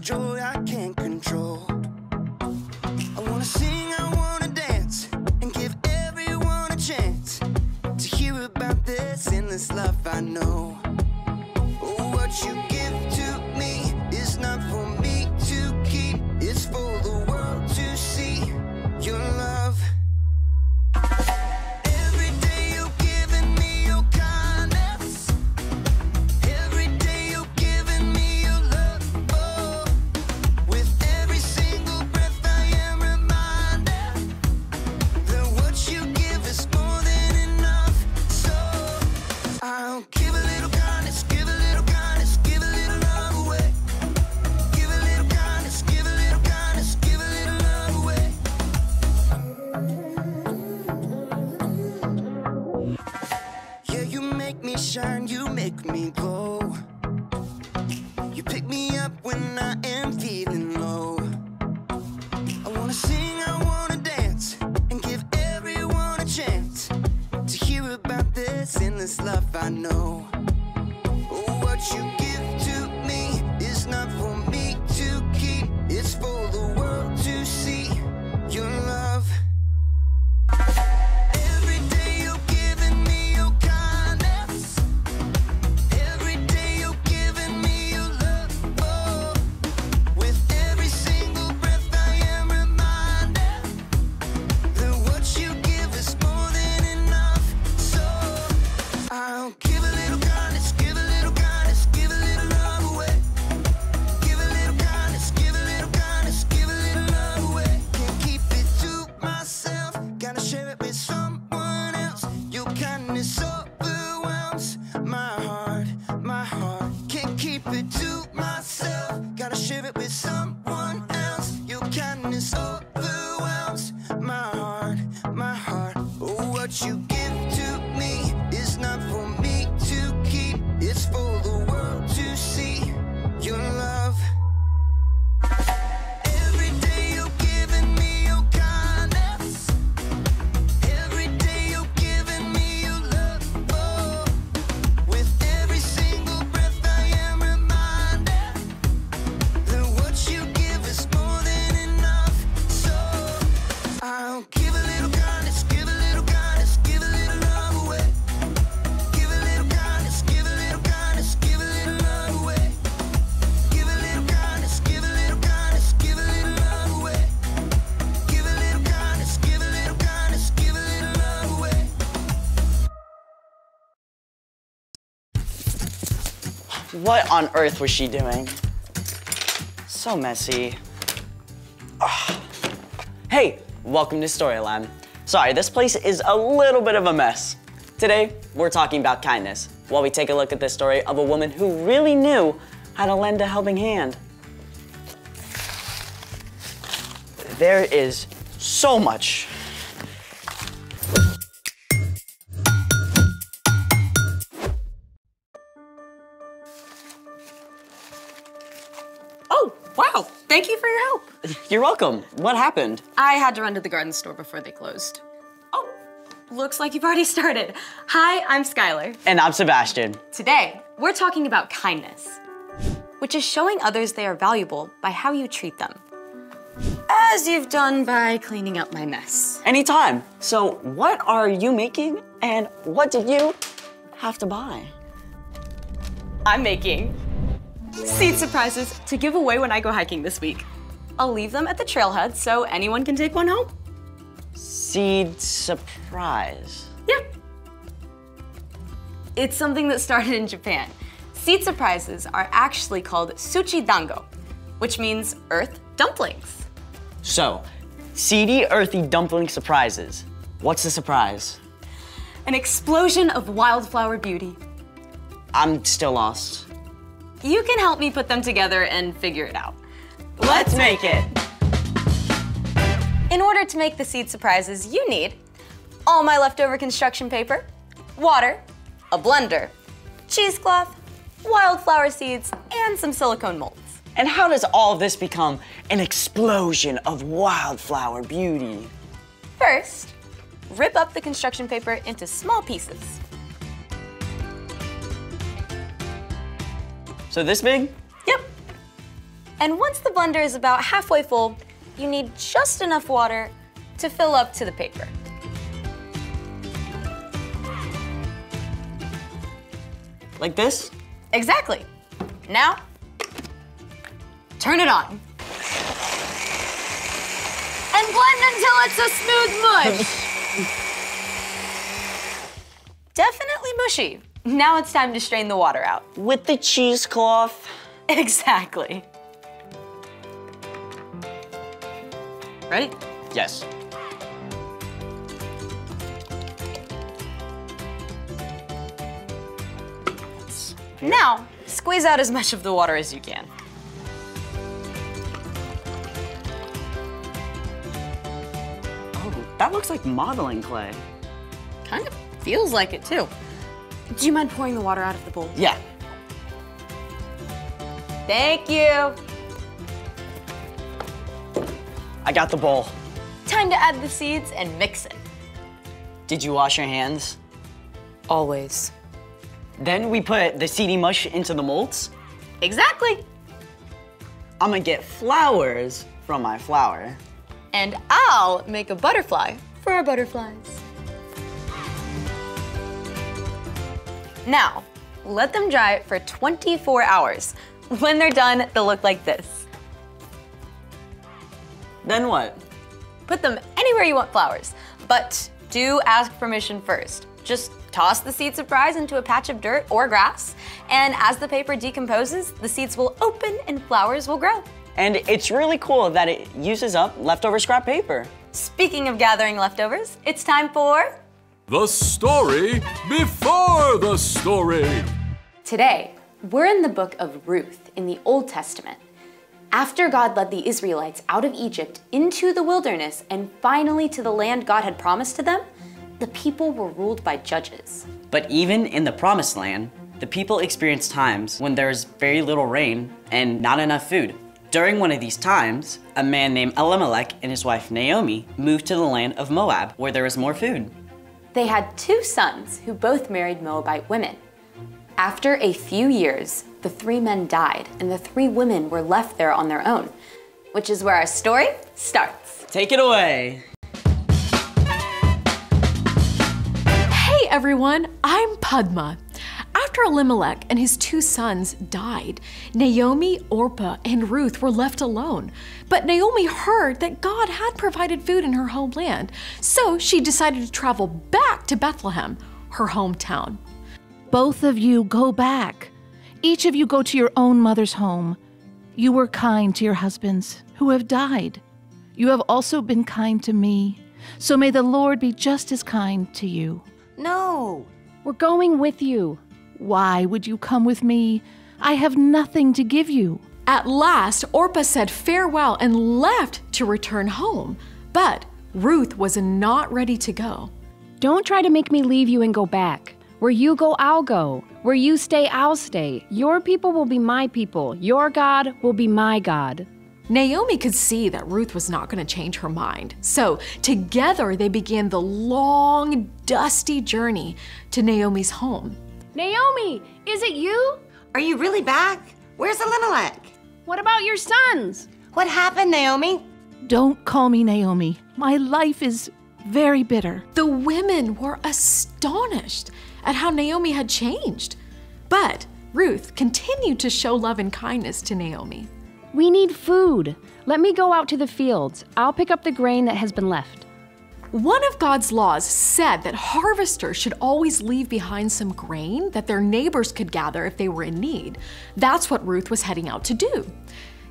joy I can't control. I wanna sing, I wanna dance, and give everyone a chance to hear about this endless love I know. Oh, what you give to me is not for me to keep, it's for the world to see your love. Every day you're giving me your kindness, every day you're giving me your love. Oh, with every single breath I am reminded that what you give is more than enough. So I'll give a little kindness, give a little kindness, give a little love away. Give a little kindness, give a little kindness, give a little love away. Yeah, you make me shine, you make me glow. You pick me up when I am feeling low. I wanna sing, I wanna dance, and give everyone a chance to hear about this endless love I know. Oh, what you give to me is not for me to keep, it's for the world to see your love. Every day you're giving me your kindness, every day you're giving me your love. Oh, with every single breath I am reminded that what you give is more than enough. So I'll give a little kindness, give a little kindness, give a little love away. Give a little kindness, give a little kindness, give a little love away. Can't keep it to myself, gotta share it with someone else. Your kindness overwhelms my heart, my heart. Can't keep it to myself, gotta share it with someone else. Your kindness overwhelms my heart, my heart. Oh, what you give to me is not for me to keep, it's for the world to see your love. Every day you're giving me your kindness, every day you're giving me your love. Oh, with every single breath I am reminded that what you give is more than enough. So I'll give a little kindness, give a little kindness, give a little love away. Give a little kindness, give a little kindness, give a little love away. Give a little kindness, give a little kindness, give a little love away. Give a little kindness, give a little kindness, give a little love away. What on earth was she doing? So messy. Ugh. Hey, welcome to Storyland. Sorry, this place is a little bit of a mess. Today, we're talking about kindness, while we take a look at the story of a woman who really knew how to lend a helping hand. There is so much. Oh, wow. Thank you for your help. You're welcome. What happened? I had to run to the garden store before they closed. Oh, looks like you've already started. Hi, I'm Skylar. And I'm Sebastian. Today, we're talking about kindness, which is showing others they are valuable by how you treat them. As you've done by cleaning up my mess. Anytime. So what are you making and what did you have to buy? I'm making seed surprises to give away when I go hiking this week. I'll leave them at the trailhead so anyone can take one home. Seed surprise. Yep. It's something that started in Japan. Seed surprises are actually called suchi dango, which means earth dumplings. So, seedy, earthy dumpling surprises. What's the surprise? An explosion of wildflower beauty. I'm still lost. You can help me put them together and figure it out. Let's make it! In order to make the seed surprises, you need all my leftover construction paper, water, a blender, cheesecloth, wildflower seeds, and some silicone molds. And how does all of this become an explosion of wildflower beauty? First, rip up the construction paper into small pieces. So this big? Yep. And once the blender is about halfway full, you need just enough water to fill up to the paper. Like this? Exactly. Now, turn it on. And blend until it's a smooth mush. Definitely mushy. Now it's time to strain the water out. With the cheesecloth. Exactly. Ready? Yes. Now, squeeze out as much of the water as you can. Oh, that looks like modeling clay. Kind of feels like it too. Do you mind pouring the water out of the bowl? Yeah. Thank you. I got the bowl. Time to add the seeds and mix it. Did you wash your hands? Always. Then we put the seedy mush into the molds. Exactly. I'm gonna get flowers from my flower. And I'll make a butterfly for our butterflies. Now, let them dry for 24 hours. When they're done, they'll look like this. Then what? Put them anywhere you want flowers, but do ask permission first. Just toss the seed surprise into a patch of dirt or grass, and as the paper decomposes, the seeds will open and flowers will grow. And it's really cool that it uses up leftover scrap paper. Speaking of gathering leftovers, it's time for The story before the story. Today, we're in the book of Ruth in the Old Testament. After God led the Israelites out of Egypt into the wilderness and finally to the land God had promised to them, the people were ruled by judges. But even in the promised land, the people experienced times when there's very little rain and not enough food. During one of these times, a man named Elimelech and his wife Naomi moved to the land of Moab, where there was more food. They had 2 sons who both married Moabite women. After a few years, the 3 men died and the 3 women were left there on their own, which is where our story starts. Take it away. Hey everyone, I'm Padma. After Elimelech and his 2 sons died, Naomi, Orpah, and Ruth were left alone. But Naomi heard that God had provided food in her homeland, so she decided to travel back to Bethlehem, her hometown. Both of you go back. Each of you go to your own mother's home. You were kind to your husbands who have died. You have also been kind to me. So may the Lord be just as kind to you. No. We're going with you. Why would you come with me? I have nothing to give you. At last, Orpah said farewell and left to return home. But Ruth was not ready to go. Don't try to make me leave you and go back. Where you go, I'll go. Where you stay, I'll stay. Your people will be my people. Your God will be my God. Naomi could see that Ruth was not going to change her mind. So together they began the long, dusty journey to Naomi's home. Naomi, is it you? Are you really back? Where's Elimelech? What about your sons? What happened, Naomi? Don't call me Naomi. My life is very bitter. The women were astonished at how Naomi had changed. But Ruth continued to show love and kindness to Naomi. We need food. Let me go out to the fields. I'll pick up the grain that has been left. One of God's laws said that harvesters should always leave behind some grain that their neighbors could gather if they were in need. That's what Ruth was heading out to do.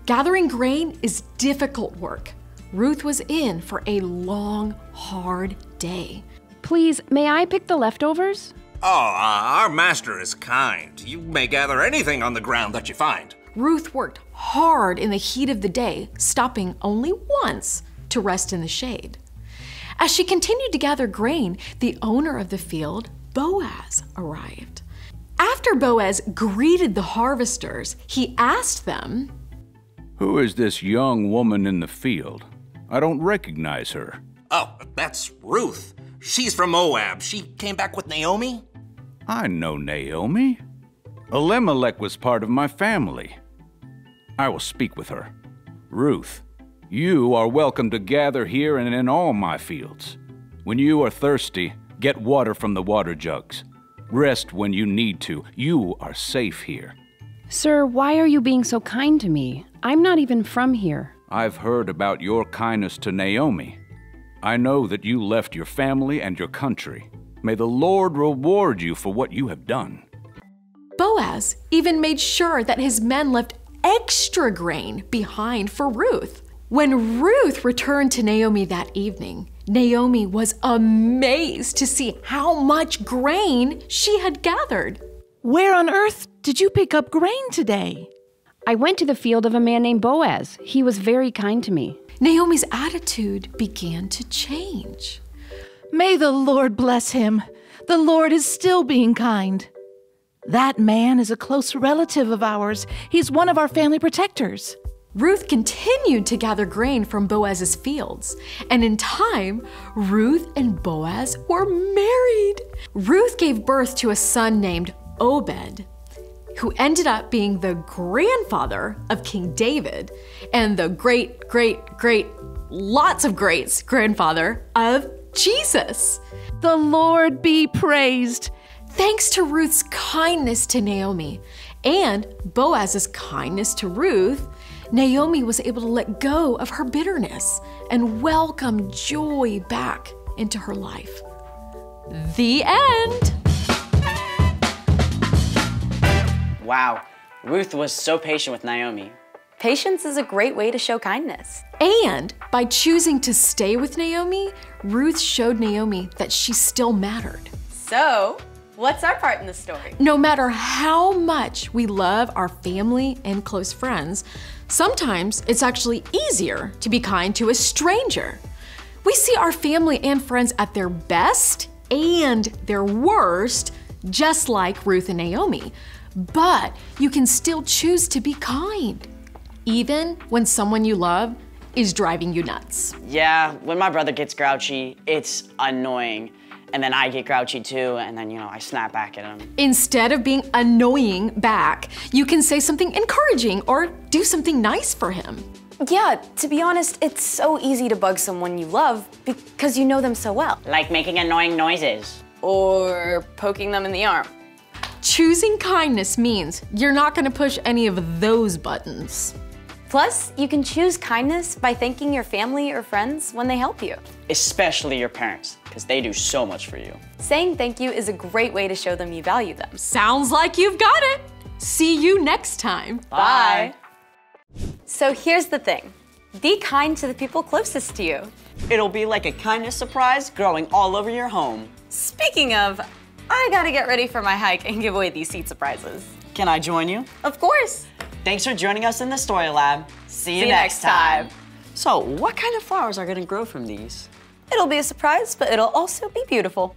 Gathering grain is difficult work. Ruth was in for a long, hard day. Please, may I pick the leftovers? Oh, our master is kind. You may gather anything on the ground that you find. Ruth worked hard in the heat of the day, stopping only once to rest in the shade. As she continued to gather grain, the owner of the field, Boaz, arrived. After Boaz greeted the harvesters, he asked them, Who is this young woman in the field? I don't recognize her. Oh, that's Ruth. She's from Moab. She came back with Naomi? I know Naomi. Elimelech was part of my family. I will speak with her. Ruth, you are welcome to gather here and in all my fields. When you are thirsty, get water from the water jugs. Rest when you need to. You are safe here. Sir, why are you being so kind to me? I'm not even from here. I've heard about your kindness to Naomi. I know that you left your family and your country. May the Lord reward you for what you have done. Boaz even made sure that his men left extra grain behind for Ruth. When Ruth returned to Naomi that evening, Naomi was amazed to see how much grain she had gathered. Where on earth did you pick up grain today? I went to the field of a man named Boaz. He was very kind to me. Naomi's attitude began to change. May the Lord bless him. The Lord is still being kind. That man is a close relative of ours. He's one of our family protectors. Ruth continued to gather grain from Boaz's fields, and in time, Ruth and Boaz were married. Ruth gave birth to a son named Obed, who ended up being the grandfather of King David and the lots of greats grandfather of Jesus. The Lord be praised. Thanks to Ruth's kindness to Naomi and Boaz's kindness to Ruth, Naomi was able to let go of her bitterness and welcome joy back into her life. The end. Wow, Ruth was so patient with Naomi. Patience is a great way to show kindness. And by choosing to stay with Naomi, Ruth showed Naomi that she still mattered. So, what's our part in the story? No matter how much we love our family and close friends, sometimes it's actually easier to be kind to a stranger. We see our family and friends at their best and their worst, just like Ruth and Naomi. But you can still choose to be kind, even when someone you love is driving you nuts. Yeah, when my brother gets grouchy, it's annoying. And then I get grouchy too, and then, I snap back at him. Instead of being annoying back, you can say something encouraging or do something nice for him. Yeah, to be honest, it's so easy to bug someone you love because you know them so well. Like making annoying noises. Or poking them in the arm. Choosing kindness means you're not gonna push any of those buttons. Plus, you can choose kindness by thanking your family or friends when they help you. Especially your parents, because they do so much for you. Saying thank you is a great way to show them you value them. Sounds like you've got it. See you next time. Bye. So here's the thing. Be kind to the people closest to you. It'll be like a kindness surprise growing all over your home. Speaking of, I gotta get ready for my hike and give away these seed surprises. Can I join you? Of course. Thanks for joining us in the Story Lab. See you next time. So, what kind of flowers are gonna grow from these? It'll be a surprise, but it'll also be beautiful.